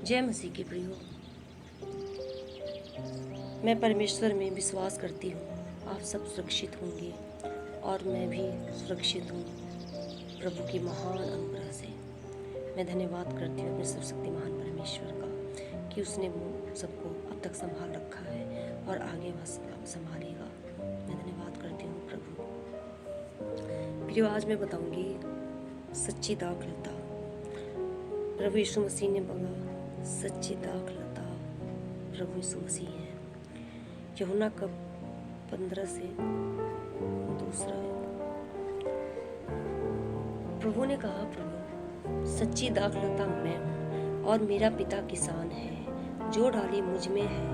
जय मसीह के प्रियो, मैं परमेश्वर में विश्वास करती हूँ आप सब सुरक्षित होंगे और मैं भी सुरक्षित हूँ प्रभु की महान अनुग्रह से। मैं धन्यवाद करती हूँ अपने सर्वशक्तिमान परमेश्वर का कि उसने सबको अब तक संभाल रखा है और आगे वह संभालेगा। मैं धन्यवाद करती हूँ प्रभु। प्रियो, आज मैं बताऊँगी सच्ची दाखलता। प्रभु यीशु मसीह ने बोला सच्ची दाखलता प्रभु यीशु मसीह है। यूहन्ना का 15 से 2 प्रभु ने कहा, प्रभु सच्ची दाखलता मैं हूँ और मेरा पिता किसान है। जो डाली मुझ में है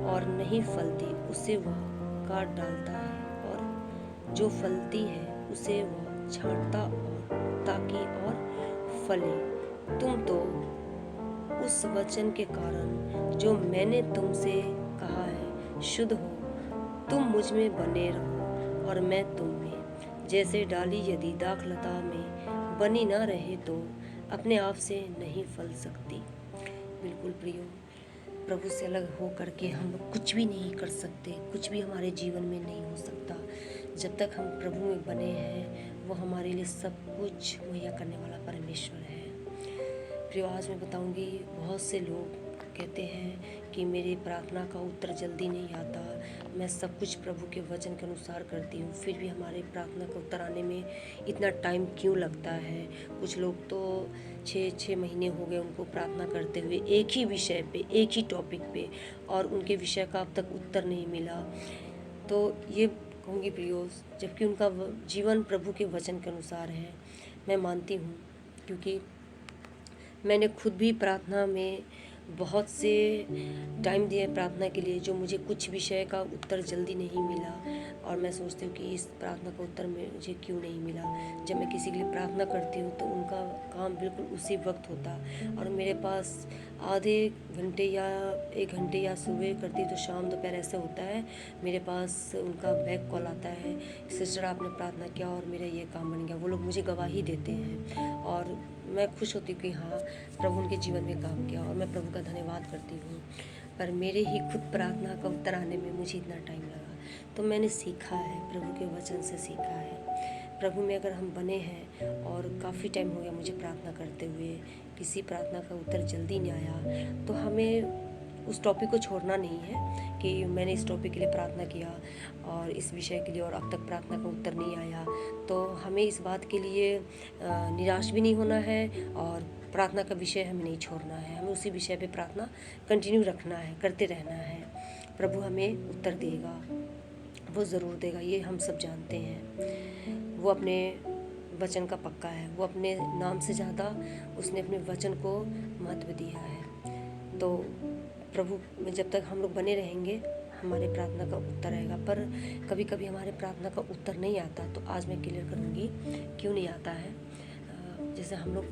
और नहीं फलती उसे वह काट डालता है, और जो फलती है उसे वह छांटता और ताकि और फले। तुम तो उस वचन के कारण जो मैंने तुमसे कहा है शुद्ध हो। तुम मुझ में बने रहो और मैं तुम में। जैसे डाली यदि दाखलता में बनी न रहे तो अपने आप से नहीं फल सकती। बिल्कुल प्रियो, प्रभु से अलग हो करके हम लोग कुछ भी नहीं कर सकते, कुछ भी हमारे जीवन में नहीं हो सकता। जब तक हम प्रभु में बने हैं, वो हमारे लिए सब कुछ मुहैया करने वाला परमेश्वर है। प्रियो, आज मैं बताऊंगी, बहुत से लोग कहते हैं कि मेरी प्रार्थना का उत्तर जल्दी नहीं आता। मैं सब कुछ प्रभु के वचन के अनुसार करती हूँ, फिर भी हमारे प्रार्थना का उत्तर आने में इतना टाइम क्यों लगता है। कुछ लोग तो 6 महीने हो गए उनको प्रार्थना करते हुए, एक ही विषय पे, एक ही टॉपिक पे, और उनके विषय का अब तक उत्तर नहीं मिला। तो ये कहूँगी प्रियो, जबकि उनका जीवन प्रभु के वचन के अनुसार है। मैं मानती हूँ, क्योंकि मैंने खुद भी प्रार्थना में बहुत से टाइम दिया प्रार्थना के लिए, जो मुझे कुछ विषय का उत्तर जल्दी नहीं मिला, और मैं सोचती हूँ कि इस प्रार्थना का उत्तर मुझे क्यों नहीं मिला। जब मैं किसी के लिए प्रार्थना करती हूँ तो उनका काम बिल्कुल उसी वक्त होता, और मेरे पास आधे घंटे या 1 घंटे, या सुबह करती तो शाम दोपहर ऐसे होता है, मेरे पास उनका बैक कॉल आता है, सिस्टर आपने प्रार्थना किया और मेरा ये काम बन गया। वो लोग मुझे गवाही देते हैं और मैं खुश होती हूँ कि हाँ, प्रभु उनके जीवन में काम किया, और मैं प्रभु का धन्यवाद करती हूँ। पर मेरे ही खुद प्रार्थना का उत्तर आने में मुझे इतना टाइम लगा। तो मैंने सीखा है, प्रभु के वचन से सीखा है। प्रभु में अगर हम बने हैं, और काफ़ी टाइम हो गया मुझे प्रार्थना करते हुए, किसी प्रार्थना का उत्तर जल्दी नहीं आया, तो हमें उस टॉपिक को छोड़ना नहीं है कि मैंने इस टॉपिक के लिए प्रार्थना किया और इस विषय के लिए, और अब तक प्रार्थना का उत्तर नहीं आया। तो हमें इस बात के लिए निराश भी नहीं होना है, और प्रार्थना का विषय हमें नहीं छोड़ना है। हमें उसी विषय पे प्रार्थना कंटिन्यू रखना है, करते रहना है। प्रभु हमें उत्तर देगा, वो ज़रूर देगा, ये हम सब जानते हैं। वो अपने वचन का पक्का है, वो अपने नाम से ज़्यादा उसने अपने वचन को महत्व दिया है। तो प्रभु में जब तक हम लोग बने रहेंगे, हमारे प्रार्थना का उत्तर आएगा। पर कभी कभी हमारे प्रार्थना का उत्तर नहीं आता, तो आज मैं क्लियर करूँगी क्यों नहीं आता है। जैसे हम लोग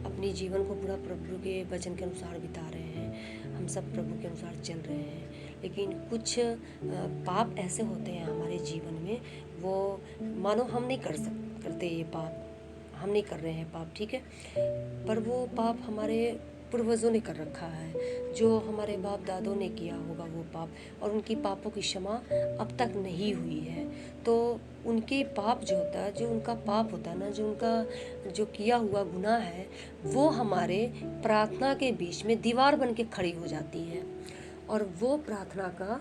अपने जीवन को पूरा प्रभु के वचन के अनुसार बिता रहे हैं, हम सब प्रभु के अनुसार चल रहे हैं, लेकिन कुछ पाप ऐसे होते हैं हमारे जीवन में, वो मानो हम नहीं करते ये पाप, हम नहीं कर रहे हैं पाप, ठीक है, पर वो पाप हमारे पूर्वजों ने कर रखा है, जो हमारे बाप दादों ने किया होगा वो पाप, और उनकी पापों की क्षमा अब तक नहीं हुई है। तो उनके पाप जो होता है, जो उनका पाप होता है ना, जो उनका जो किया हुआ गुनाह है, वो हमारे प्रार्थना के बीच में दीवार बन के खड़ी हो जाती है, और वो प्रार्थना का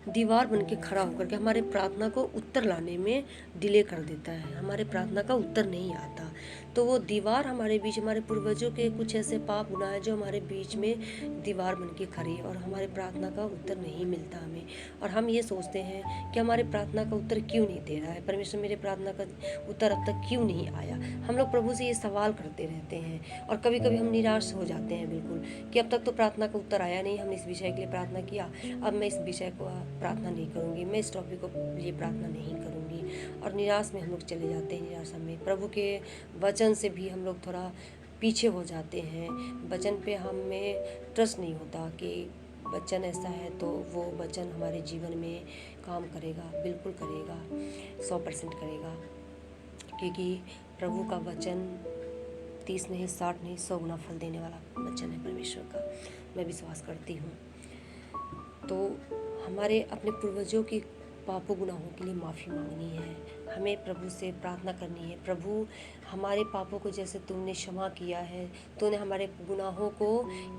दीवार बन के खड़ा होकर के हमारे प्रार्थना को उत्तर लाने में डिले कर देता है, हमारे प्रार्थना का उत्तर नहीं आता। तो वो दीवार हमारे बीच, हमारे पूर्वजों के कुछ ऐसे पाप गुनाह है जो हमारे बीच में दीवार बन के खड़ी है, और हमारे प्रार्थना का उत्तर नहीं मिलता हमें। और हम ये सोचते हैं कि हमारे प्रार्थना का उत्तर क्यों नहीं दे रहा है परमेश्वर, मेरे प्रार्थना का उत्तर अब तक क्यों नहीं आया। हम लोग प्रभु से ये सवाल करते रहते हैं, और कभी कभी हम निराश हो जाते हैं बिल्कुल, कि अब तक तो प्रार्थना का उत्तर आया नहीं, हमने इस विषय के लिए प्रार्थना किया, अब मैं इस विषय को प्रार्थना नहीं करूँगी, मैं इस टॉपिक को लिए प्रार्थना नहीं करूँगी, और निराश में हम लोग चले जाते हैं। निराशा में प्रभु के वचन से भी हम लोग थोड़ा पीछे हो जाते हैं। वचन पे हमें ट्रस्ट नहीं होता कि वचन ऐसा है तो वो वचन हमारे जीवन में काम करेगा, बिल्कुल करेगा, 100% करेगा, क्योंकि प्रभु का वचन 30 नहीं, 60 नहीं, 100 गुना फल देने वाला वचन है परमेश्वर का, मैं विश्वास करती हूँ। तो हमारे अपने पूर्वजों की पापों गुनाहों के लिए माफ़ी मांगनी है, हमें प्रभु से प्रार्थना करनी है। प्रभु, हमारे पापों को जैसे तुमने क्षमा किया है, तूने हमारे गुनाहों को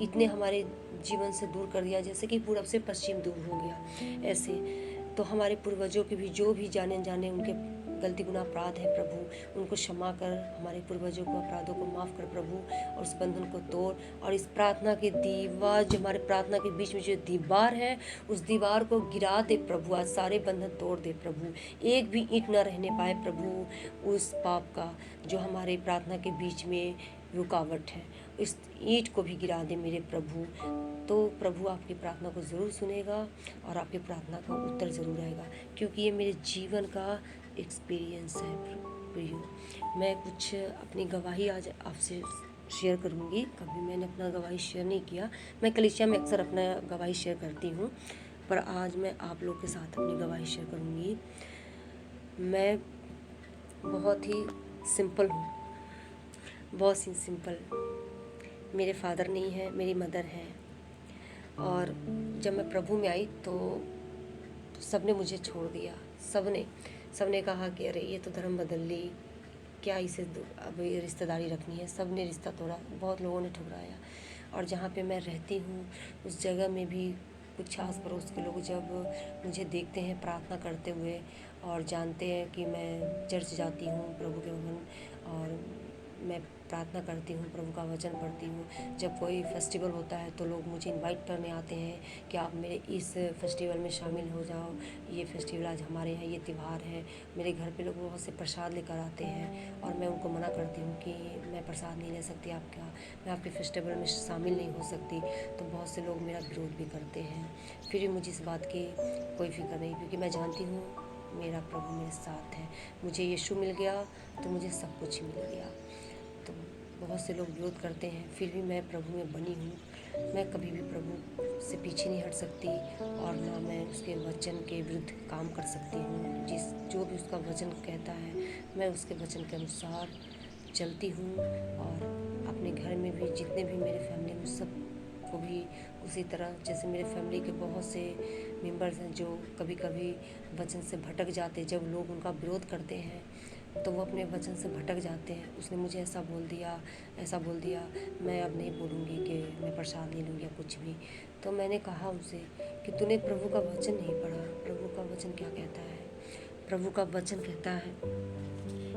इतने हमारे जीवन से दूर कर दिया जैसे कि पूरब से पश्चिम दूर हो गया, ऐसे तो हमारे पूर्वजों के भी जो भी जाने जाने उनके गलती गुनाह अपराध है प्रभु, उनको क्षमा कर, हमारे पूर्वजों को अपराधों को माफ़ कर प्रभु, और उस बंधन को तोड़, और इस प्रार्थना की दीवार, जो हमारे प्रार्थना के बीच में जो दीवार है, उस दीवार को गिरा दे प्रभु, आज सारे बंधन तोड़ दे प्रभु, एक भी ईंट न रहने पाए प्रभु उस पाप का जो हमारे प्रार्थना के बीच में रुकावट है, इस ईंट को भी गिरा दे मेरे प्रभु। तो प्रभु आपकी प्रार्थना को ज़रूर सुनेगा और आपकी प्रार्थना का उत्तर ज़रूर आएगा, क्योंकि ये मेरे जीवन का एक्सपीरियंस है प्रियो। मैं कुछ अपनी गवाही आज आपसे शेयर करूँगी, कभी मैंने अपना गवाही शेयर नहीं किया, मैं कलीसिया में अक्सर अपना गवाही शेयर करती हूँ, पर आज मैं आप लोग के साथ अपनी गवाही शेयर करूँगी। मैं बहुत ही सिंपल हूँ, बहुत ही सिंपल। मेरे फादर नहीं है, मेरी मदर है, और जब मैं प्रभु में आई तो सबने मुझे छोड़ दिया, सबने कहा कि अरे ये तो धर्म बदल ली, क्या इसे अब ये रिश्तेदारी रखनी है, सबने रिश्ता तोड़ा, बहुत लोगों ने ठुकराया। और जहाँ पे मैं रहती हूँ उस जगह में भी कुछ आस पड़ोस के लोग जब मुझे देखते हैं प्रार्थना करते हुए और जानते हैं कि मैं चर्च जाती हूँ प्रभु के भवन, और मैं प्रार्थना करती हूँ, प्रभु का वचन पढ़ती हूँ, जब कोई फेस्टिवल होता है तो लोग मुझे इनवाइट करने आते हैं कि आप मेरे इस फेस्टिवल में शामिल हो जाओ, ये फेस्टिवल आज हमारे यहाँ ये त्यौहार है। मेरे घर पे लोग बहुत से प्रसाद लेकर आते हैं और मैं उनको मना करती हूँ कि मैं प्रसाद नहीं ले सकती आपका, मैं आपके फेस्टिवल में शामिल नहीं हो सकती। तो बहुत से लोग मेरा विरोध भी करते हैं, फिर भी मुझे इस बात की कोई फिक्र नहीं, क्योंकि मैं जानती हूँ मेरा प्रभु मेरे साथ है। मुझे यीशु मिल गया तो मुझे सब कुछ मिल गया। तो बहुत से लोग विरोध करते हैं, फिर भी मैं प्रभु में बनी हूँ। मैं कभी भी प्रभु से पीछे नहीं हट सकती, और ना मैं उसके वचन के विरुद्ध काम कर सकती हूँ। जो भी उसका वचन कहता है मैं उसके वचन के अनुसार चलती हूँ, और अपने घर में भी जितने भी मेरे फैमिली में सब को भी उसी तरह, जैसे मेरे फैमिली के बहुत से मेंबर्स हैं जो कभी कभी वचन से भटक जाते, जब लोग उनका विरोध करते हैं तो वो अपने वचन से भटक जाते हैं। उसने मुझे ऐसा बोल दिया, मैं अब नहीं बोलूँगी कि मैं प्रसाद ले लूँगी या कुछ भी। तो मैंने कहा उनसे कि तूने प्रभु का वचन नहीं पढ़ा, प्रभु का वचन क्या कहता है। प्रभु का वचन कहता है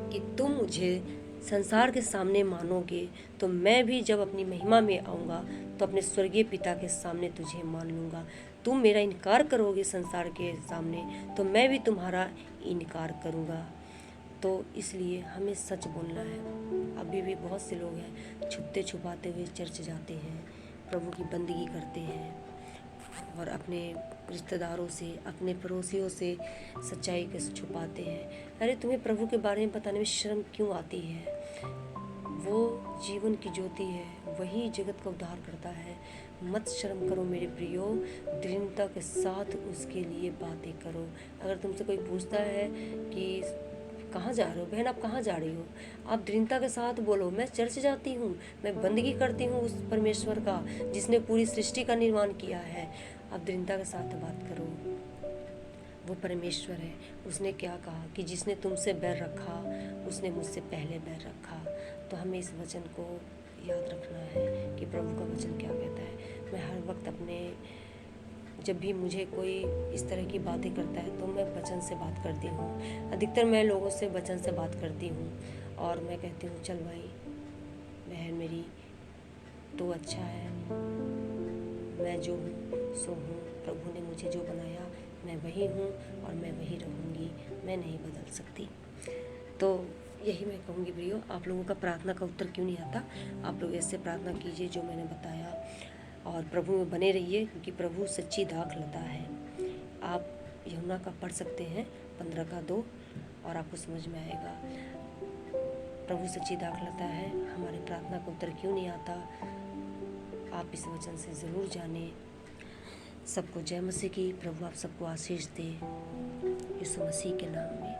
कि तुम मुझे संसार के सामने मानोगे तो मैं भी जब अपनी महिमा में आऊँगा तो अपने स्वर्गीय पिता के सामने तुझे मान लूँगा। तुम मेरा इनकार करोगे संसार के सामने तो मैं भी तुम्हारा इनकार करूँगा। तो इसलिए हमें सच बोलना है। अभी भी बहुत से लोग हैं छुपते छुपाते हुए चर्च जाते हैं, प्रभु की बंदगी करते हैं, और अपने रिश्तेदारों से, अपने पड़ोसियों से सच्चाई को छुपाते हैं। अरे तुम्हें प्रभु के बारे में बताने में शर्म क्यों आती है? वो जीवन की ज्योति है, वही जगत का उद्धार करता है। मत शर्म करो मेरे प्रियो, दृढ़ता के साथ उसके लिए बातें करो। अगर तुमसे कोई पूछता है कि कहाँ जा रहे हो बहन, आप कहाँ जा रही हो, आप दृढ़ता के साथ बोलो मैं चर्च जाती हूँ, मैं बंदगी करती हूँ उस परमेश्वर का जिसने पूरी सृष्टि का निर्माण किया है। आप दृढ़ता के साथ बात करो, वो परमेश्वर है। उसने क्या कहा कि जिसने तुमसे बैर रखा उसने मुझसे पहले बैर रखा। तो हमें इस वचन को याद रखना है कि प्रभु का वचन क्या कहता है। मैं हर वक्त अपने, जब भी मुझे कोई इस तरह की बातें करता है तो मैं वचन से बात करती हूँ। अधिकतर मैं लोगों से वचन से बात करती हूँ, और मैं कहती हूँ चल भाई बहन मेरी तो अच्छा है, मैं जो हूँ सो हूँ, प्रभु ने मुझे जो बनाया मैं वही हूँ और मैं वही रहूँगी, मैं नहीं बदल सकती। तो यही मैं कहूँगी प्रियो, आप लोगों का प्रार्थना का उत्तर क्यों नहीं आता, आप लोग ऐसे प्रार्थना कीजिए जो मैंने बताया, और प्रभु में बने रहिए, क्योंकि प्रभु सच्ची दाखलता है। आप यूहन्ना का पढ़ सकते हैं 15:2 और आपको समझ में आएगा। प्रभु सच्ची दाखलता है, हमारी प्रार्थना का उत्तर क्यों नहीं आता, आप इस वचन से ज़रूर जानें। सबको जय मसीह की। प्रभु आप सबको आशीष दे, यीशु मसीह के नाम में।